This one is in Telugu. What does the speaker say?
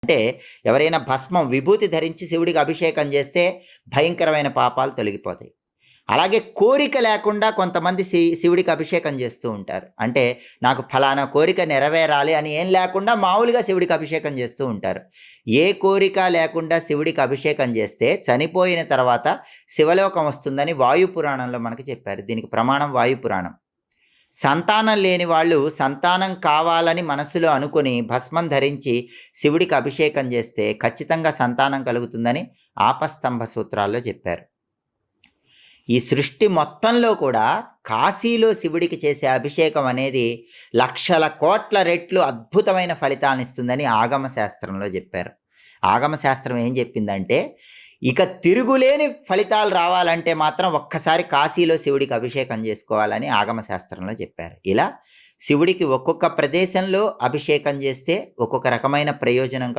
అంటే ఎవరైనా భస్మం విభూతి ధరించి శివుడికి అభిషేకం చేస్తే భయంకరమైన పాపాలు తొలగిపోతాయి. అలాగే కోరిక లేకుండా కొంతమంది శివుడికి అభిషేకం చేస్తూ ఉంటారు. అంటే నాకు ఫలానా కోరిక నెరవేరాలి అని ఏం లేకుండా మామూలుగా శివుడికి అభిషేకం చేస్తూ ఉంటారు. ఏ కోరిక లేకుండా శివుడికి అభిషేకం చేస్తే చనిపోయిన తర్వాత శివలోకం వస్తుందని వాయుపురాణంలో మనకు చెప్పారు. దీనికి ప్రమాణం వాయుపురాణం. సంతానం లేని వాళ్ళు సంతానం కావాలని మనసులో అనుకుని భస్మం ధరించి శివుడికి అభిషేకం చేస్తే ఖచ్చితంగా సంతానం కలుగుతుందని ఆపస్తంభ సూత్రాల్లో చెప్పారు. ఈ సృష్టి మొత్తంలో కూడా కాశీలో శివుడికి చేసే అభిషేకం అనేది లక్షల కోట్ల రెట్లు అద్భుతమైన ఫలితాలను ఇస్తుందని ఆగమ శాస్త్రంలో చెప్పారు. ఆగమ శాస్త్రం ఏం చెప్పిందంటే ఇక తిరుగులేని ఫలితాలు రావాలంటే మాత్రం ఒక్కసారి కాశీలో శివుడికి అభిషేకం చేసుకోవాలని ఆగమ శాస్త్రంలో చెప్పారు. ఇలా శివుడికి ఒక్కొక్క ప్రదేశంలో అభిషేకం చేస్తే ఒక్కొక్క రకమైన ప్రయోజనం కలుగుతుంది.